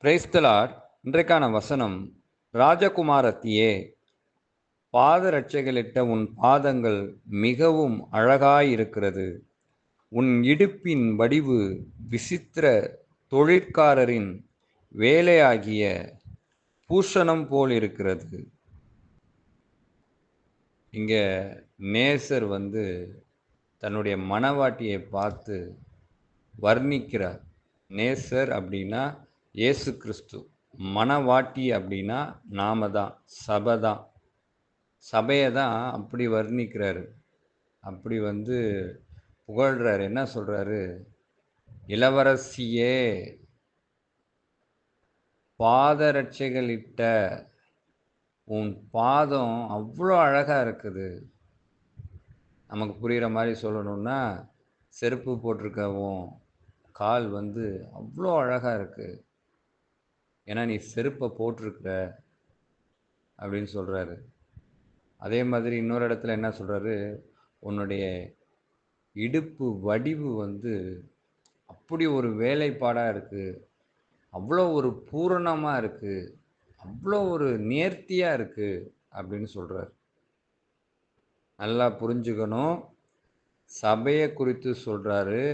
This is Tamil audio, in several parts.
Praise the Lord. இன்றைக்கான வசனம், ராஜகுமாரத்தியே, பாதரட்சைகளிட்ட உன் பாதங்கள் மிகவும் அழகாயிருக்கிறது. உன் இடுப்பின் வடிவு விசித்திர தொழிற்காரரின் வேலையாகிய பூஷணம் போல் இருக்கிறது. இங்க நேசர் தன்னுடைய மணவாட்டியை பார்த்து வர்ணிக்கிறார். நேசர் அப்படின்னா இயேசு கிறிஸ்து, மணவாட்டி அப்படின்னா நாம தான், சபை தான். சபையை தான் அப்படி வர்ணிக்கிறாரு, அப்படி புகழ்றாரு. என்ன சொல்றாரு? இளவரசியே, பாதரட்சைகளிட்ட உன் பாதம் அவ்வளோ அழகா இருக்குது. நமக்கு புரிகிற மாதிரி சொல்லணும்னா, செருப்பு போட்டிருக்கவும் கால் அவ்வளோ அழகா இருக்கு, ஏன்னா நீ செருப்பை போட்டிருக்கிற அப்படின்னு சொல்றாரு. அதே மாதிரி இன்னொரு இடத்துல என்ன சொல்றாரு? உன்னுடைய இடுப்பு வடிவு அப்படி ஒரு வேலைப்பாடா இருக்கு, அவ்வளோ ஒரு பூரணமா இருக்கு, அவ்வளோ ஒரு நேர்த்தியா இருக்கு அப்படின்னு சொல்றாரு. நல்லா புரிஞ்சுக்கணும். சபையை குறித்து சொல்றாரு,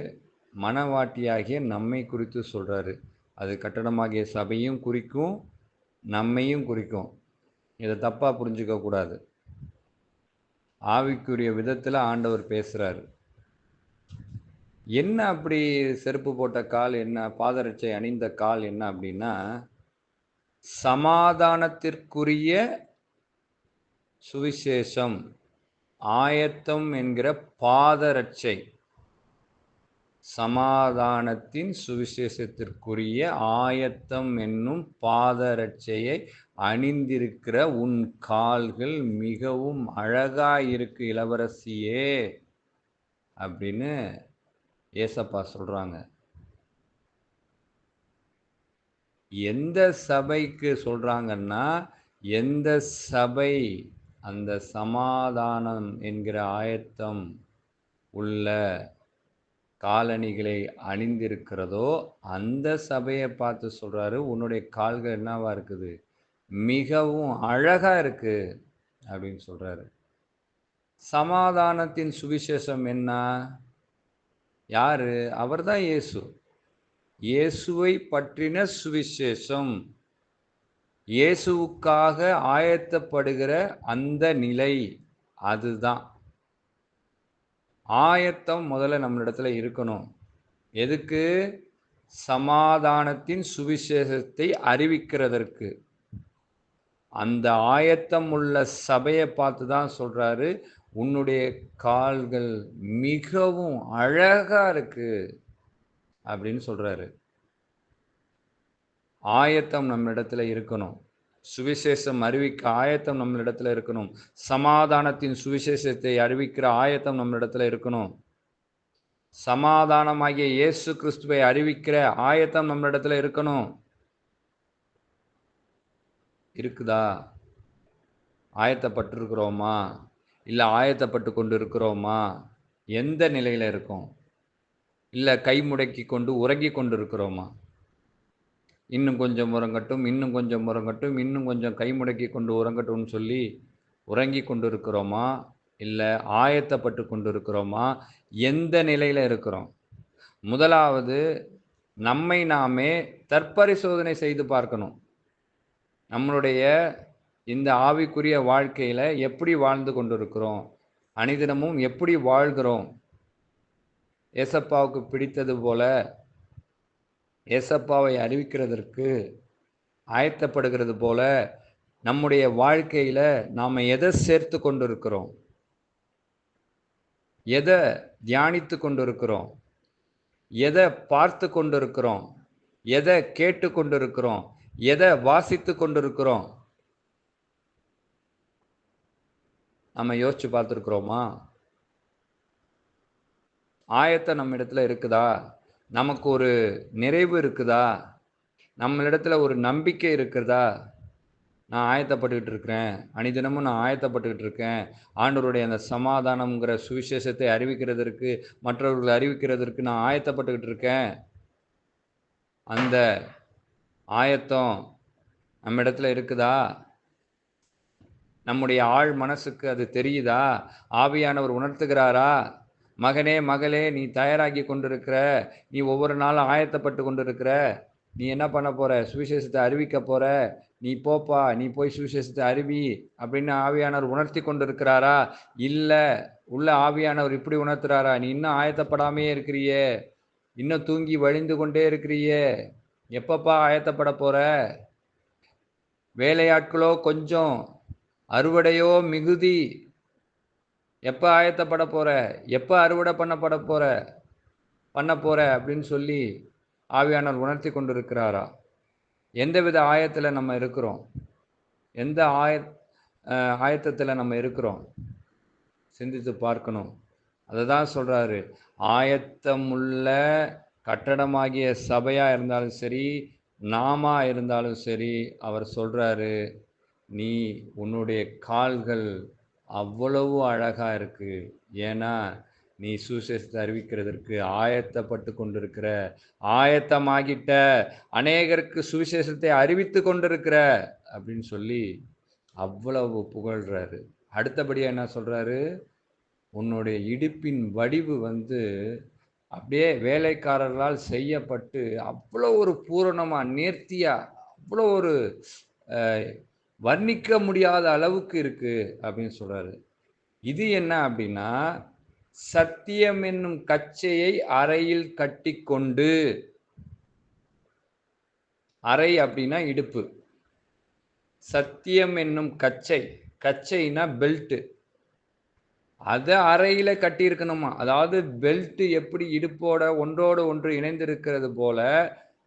மணவாட்டியாகிய நம்மை குறித்து சொல்றாரு. அது கட்டடமாகிய சபையும் குறிக்கும், நம்மையும் குறிக்கும். இதை தப்பா புரிஞ்சுக்க கூடாது. ஆவிக்குரிய விதத்தில் ஆண்டவர் பேசுறாரு. என்ன அப்படி செருப்பு போட்ட கால் என்ன, பாதரட்சை அணிந்த கால் என்ன அப்படின்னா, சமாதானத்திற்குரிய சுவிசேஷம் ஆயத்தம் என்கிற பாதரட்சை, சமாதானத்தின் சுவிசேஷத்திற்குரிய ஆயத்தம் என்னும் பாதரட்சையை அணிந்திருக்கிற உன் கால்கள் மிகவும் அழகாயிருக்கு இளவரசியே அப்படின்னு ஏசப்பா சொல்றாங்க. எந்த சபைக்கு சொல்றாங்கன்னா, எந்த சபை அந்த சமாதானம் என்கிற ஆயத்தம் உள்ள காலணிகளை அணிந்திருக்கிறதோ அந்த சபையை பார்த்து சொல்றாரு, உன்னுடைய கால்கள் என்னவா இருக்குது, மிகவும் அழகா இருக்கு அப்படின்னு சொல்றாரு. சமாதானத்தின் சுவிசேஷம் என்ன? யாரு? அவர்தான் இயேசு. இயேசுவை பற்றின சுவிசேஷம், இயேசுவுக்காக ஆயத்தப்படுகிற அந்த நிலை, அதுதான் ஆயத்தம். முதல்ல நம்மளிடத்துல இருக்கணும். எதுக்கு? சமாதானத்தின் சுவிசேஷத்தை அறிவிக்கிறதற்கு. அந்த ஆயத்தம் உள்ள சபையை பார்த்து தான் சொல்றாரு, உன்னுடைய கால்கள் மிகவும் அழகா இருக்கு அப்படின்னு சொல்றாரு. ஆயத்தம் நம்மளிடத்துல இருக்கணும். சுவிசேஷம் அறிவிக்க ஆயத்தம் நம்மளிடத்துல இருக்கணும். சமாதானத்தின் சுவிசேஷத்தை அறிவிக்கிற ஆயத்தம் நம்மளிடத்துல இருக்கணும். சமாதானமாகிய இயேசு கிறிஸ்துவை அறிவிக்கிற ஆயத்தம் நம்மளிடத்துல இருக்கணும். இருக்குதா? ஆயத்தப்பட்டிருக்கிறோமா? இல்லை ஆயத்தப்பட்டு கொண்டு இருக்கிறோமா? எந்த நிலையில இருக்கோம்? இல்லை கை முடக்கி கொண்டு உறங்கி கொண்டு இருக்கிறோமா? இன்னும் கொஞ்சம் உறங்கட்டும், இன்னும் கொஞ்சம் உறங்கட்டும், இன்னும் கொஞ்சம் கை முடக்கி கொண்டு உறங்கட்டும்னு சொல்லி உறங்கி கொண்டு இருக்கிறோமா? இல்லை ஆயத்தப்பட்டு கொண்டு இருக்கிறோமா? எந்த நிலையில் இருக்கிறோம்? முதலாவது நம்மை நாமே தற்பரிசோதனை செய்து பார்க்கணும். நம்மளுடைய இந்த ஆவிக்குரிய வாழ்க்கையில் எப்படி வாழ்ந்து கொண்டு இருக்கிறோம், அனிதினமும் எப்படி வாழ்கிறோம்? ஏசப்பாவுக்கு பிடித்தது போல ஏசப்பாவை அறிவிக்கிறதற்கு ஆயத்தப்படுகிறது போல நம்முடைய வாழ்க்கையில் நாம் எதை சேர்த்து கொண்டு இருக்கிறோம், எதை தியானித்து கொண்டு இருக்கிறோம், எதை பார்த்து கொண்டு இருக்கிறோம், எதை கேட்டு கொண்டு இருக்கிறோம், எதை வாசித்து கொண்டு இருக்கிறோம்? நம்ம யோசிச்சு பார்த்துருக்குறோமா? ஆயத்தம் நம்ம இடத்துல இருக்குதா? நமக்கு ஒரு நிறைவு இருக்குதா? நம்மளிடத்துல ஒரு நம்பிக்கை இருக்கிறதா? நான் ஆயத்தப்பட்டுக்கிட்டு இருக்கிறேன், அனிதினமும் நான் ஆயத்தப்பட்டுக்கிட்டு இருக்கேன், ஆண்டவருடைய அந்த சமாதானம்ங்கிற சுவிசேஷத்தை அறிவிக்கிறதற்கு, மற்றவர்கள் அறிவிக்கிறதற்கு நான் ஆயத்தப்பட்டுக்கிட்டு இருக்கேன். அந்த ஆயத்தம் நம்ம இடத்துல இருக்குதா? நம்முடைய ஆழ் மனசுக்கு அது தெரியுதா? ஆவியானவர் உணர்த்துகிறாரா? மகனே, மகளே, நீ தயாராகி கொண்டிருக்கிற. நீ ஒவ்வொரு நாளும் ஆயத்தப்பட்டு கொண்டிருக்கிற. நீ என்ன பண்ண போற? சுவிசேஷத்த அறிவிக்க போற. நீ போப்பா, நீ போய் சுவிசேஷத்த அறிவி அப்படின்னு ஆவியானவர் உணர்த்தி கொண்டிருக்கிறாரா? இல்ல. உள்ள ஆவியானவர் இப்படி உணர்த்துறாரா? நீ இன்னும் ஆயத்தப்படாமயே இருக்கிறியே. இன்னும் தூங்கி வழிந்து கொண்டே இருக்கிறியே. எப்பப்பா ஆயத்தப்பட போற? வேலையாட்களோ கொஞ்சம், அறுவடையோ மிகுதி. எப்ப ஆயத்தப்பட போற? எப்ப அறுவடை பண்ண போற அப்படின்னு சொல்லி ஆவியானவர் உணர்த்தி கொண்டிருக்கிறாரா? எந்தவித ஆயத்துல நம்ம இருக்கிறோம்? எந்த ஆயத்தத்துல நம்ம இருக்கிறோம்? சிந்தித்து பார்க்கணும். அததான் சொல்றாரு. ஆயத்தமுள்ள கட்டடமாகிய சபையா இருந்தாலும் சரி, நாமா இருந்தாலும் சரி, அவர் சொல்றாரு, நீ உன்னுடைய கால்கள் அவ்வளவு அழகா இருக்கு. ஏன்னா, நீ சுவிசேஷத்தை அறிவிக்கிறதற்கு ஆயத்தப்பட்டு கொண்டிருக்கிற. ஆயத்தமாகிட்ட. அநேகருக்கு சுவிசேஷத்தை அறிவித்துக் கொண்டிருக்கிற அப்படின்னு சொல்லி அவ்வளவு புகழ்றாரு. அடுத்தபடியா என்ன சொல்றாரு? உன்னுடைய இடுப்பின் வடிவு வந்து அப்படியே வேலைக்காரர்களால் செய்யப்பட்டு அவ்வளோ ஒரு பூரணமா, நேர்த்தியா, அவ்வளோ ஒரு அ வர்ணிக்க முடியாத அளவுக்கு இருக்கு அப்படின்னு சொல்றாரு. இது என்ன அப்படின்னா, சத்தியம் என்னும் கச்சையை அறையில் கட்டிக்கொண்டு, அறை அப்படின்னா இடுப்பு. சத்தியம் என்னும் கச்சை, கச்சைனா பெல்ட். அத அறையில கட்டியிருக்கணுமா. அதாவது பெல்ட் எப்படி இடுப்போட ஒன்றோடு ஒன்று இணைந்திருக்கிறது போல,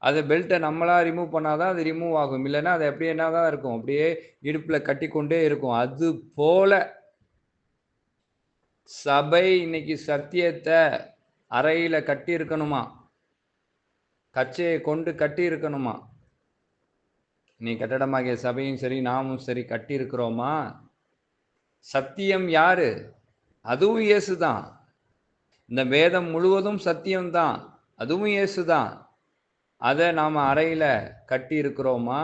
அது பெல்ட்ட நம்மளா ரிமூவ் பண்ணா தான் அது ரிமூவ் ஆகும். இல்லன்னா அது அப்படியே என்ன தான் இருக்கும். அப்படியே இடுப்புல கட்டிக்கொண்டே இருக்கும். அது போல சபை இன்னைக்கு சத்தியத்த அறையில கட்டியிருக்கணுமா. கச்சையை கொண்டு கட்டியிருக்கணுமா. நீ கட்டடமாகிய சபையும் சரி, நாமும் சரி கட்டியிருக்கிறோமா? சத்தியம் யாரு? அதுவும் இயேசு தான். இந்த வேதம் முழுவதும் சத்தியம் தான். அதுவும் இயேசு தான். அத நாம அறையில கட்டி இருக்கிறோமா?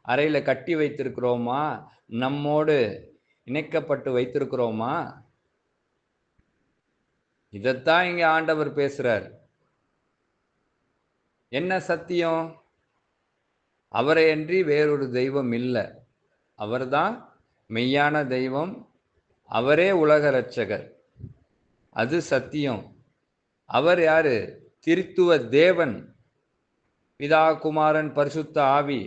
அறையில கட்டி வைத்திருக்கிறோமா? நம்மோடு இணைக்கப்பட்டு வைத்திருக்கிறோமா? இதத்தான் இங்க ஆண்டவர் பேசுறார். என்ன சத்தியம்? அவரையன்றி வேறொரு தெய்வம் இல்ல. அவர்தான் மெய்யான தெய்வம். அவரே உலக இரட்சகர். அது சத்தியம். அவர் யாரு? திரித்துவ தேவன். பிதா, குமாரன், பரிசுத்த ஆவி.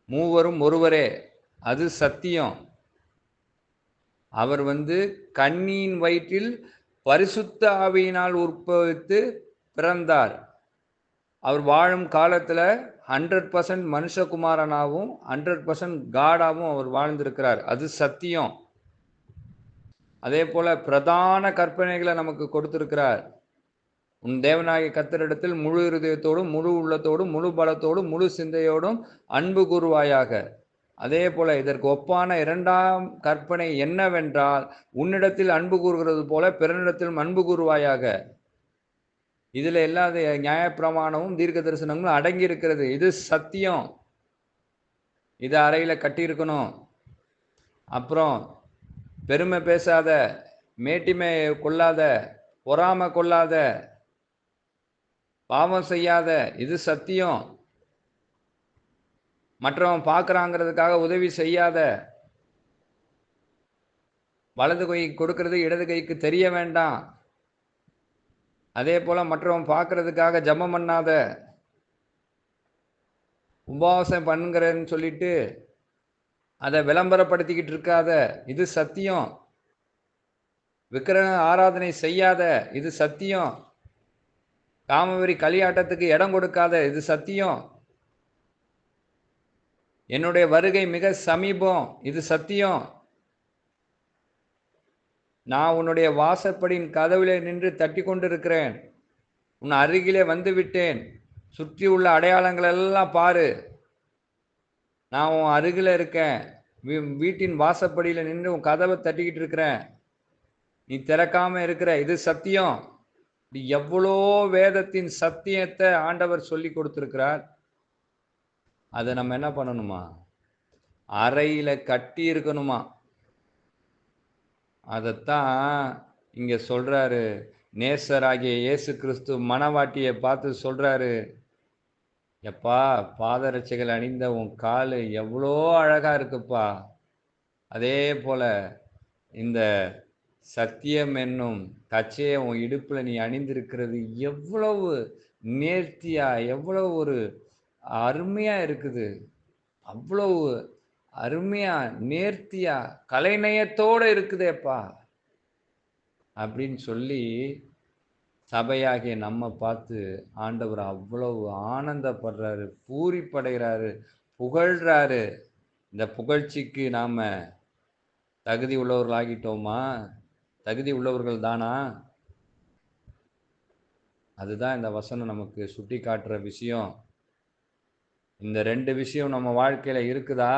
மூவரும் ஒருவரே. அது சத்தியம். அவர் வந்து கன்னியின் வயிற்றில் பரிசுத்த ஆவியினால் உற்பவித்து பிறந்தார். அவர் வாழும் காலத்துல 100% மனுஷகுமாரனாகவும் 100% காடாவும் அவர் வாழ்ந்திருக்கிறார். அது சத்தியம். அதே போல பிரதான கற்பனைகளை நமக்கு கொடுத்திருக்கிறார். உன் தேவனாகிய கர்த்தரிடத்தில் முழு இருதயத்தோடும், முழு உள்ளத்தோடும், முழு பலத்தோடும், முழு சிந்தையோடும் அன்பு கூறுவாயாக. அதே போல இதற்கு ஒப்பான 2ஆம் கற்பனை என்னவென்றால், உன்னிடத்தில் அன்பு கூறுகிறது போல பிறனிடத்திலும் அன்பு கூறுவாயாக. இதுல எல்லா நியாயப்பிரமாணமும் தீர்க்க தரிசனங்களும் அடங்கி இருக்கிறது. இது சத்தியம். இத அறையில கட்டியிருக்கணும். அப்புறம் பெருமை பேசாத, மேட்டிமை கொள்ளாத, பொறாமை கொள்ளாத, பாவம் செய்யாத. இது சத்தியம். மற்றவன் பார்க்கறாங்கிறதுக்காக உதவி செய்யாத. வலது கைக்கு கொடுக்கிறது இடது கைக்கு தெரிய வேண்டாம். அதே போல மற்றவன் பார்க்கறதுக்காக ஜெபம் பண்ணாத. உபவாசம் பண்ணுங்கிறேன்னு சொல்லிட்டு அதை விளம்பரப்படுத்திக்கிட்டு இருக்காத. இது சத்தியம். விக்கிரக ஆராதனை செய்யாத. இது சத்தியம். காமவெறி களியாட்டத்துக்கு இடம் கொடுக்காத. இது சத்தியம். என்னுடைய வருகை மிக சமீபம். இது சத்தியம். நான் உன்னுடைய வாசற்படியின் கதவிலே நின்று தட்டி கொண்டிருக்கிறேன். உன் அருகிலே வந்து விட்டேன். சுற்றி உள்ள அடையாளங்கள் எல்லாம் பாரு. நான் உன் அருகில இருக்கேன். வீட்டின் வாசப்படியில நின்று உன் கதவை தட்டிக்கிட்டு இருக்கிறேன். நீ திறக்காம இருக்கிற. இது சத்தியம். எவ்வளோ வேதத்தின் சத்தியத்தை ஆண்டவர் சொல்லி கொடுத்திருக்கிறார். அதை நம்ம என்ன பண்ணணுமா? அறையில கட்டி இருக்கணுமா. அதைத்தான் இங்க சொல்றாரு. நேசராகிய இயேசு கிறிஸ்து மணவாட்டியை பார்த்து சொல்றாரு, எப்பா, பாதரட்சைகள் அணிந்த உன் காலு எவ்வளோ அழகா இருக்குப்பா. அதே போல இந்த சத்தியம் என்னும் கச்சையை உன் இடுப்புல நீ அணிந்திருக்கிறது எவ்வளவு நேர்த்தியா, எவ்வளவு ஒரு அருமையா இருக்குது. அவ்வளவு அருமையா, நேர்த்தியா, கலைநயத்தோட இருக்குதேப்பா அப்படின்னு சொல்லி சபையாகிய நம்ம பார்த்து ஆண்டவர் அவ்வளவு ஆனந்தப்படுறாரு, பூரிப்படைகிறாரு, புகழ்றாரு. இந்த புகழ்ச்சிக்கு நாம தகுதி உள்ளவர்களாகிட்டோமா? தகுதி உள்ளவர்கள் தானா? அதுதான் இந்த வசனம் நமக்கு சுட்டி காட்டுற விஷயம். இந்த 2 விஷயம் நம்ம வாழ்க்கையில இருக்குதா?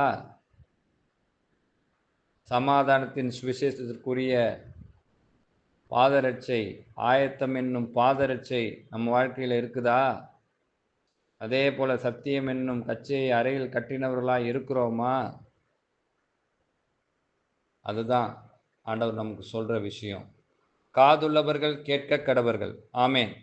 சமாதானத்தின் சுவிசேஷத்திற்குரிய பாதரட்சை, ஆயத்தம் என்னும் பாதரட்சை நம்ம வாழ்க்கையில இருக்குதா? அதே போல சத்தியம் என்னும் கச்சையை அறையில் கட்டினவர்களாய் இருக்கிறோமா? அதுதான் ஆண்டவர் நமக்கு சொல்ற விஷயம். காதுள்ளவர்கள் கேட்க கடவர்கள். ஆமென்.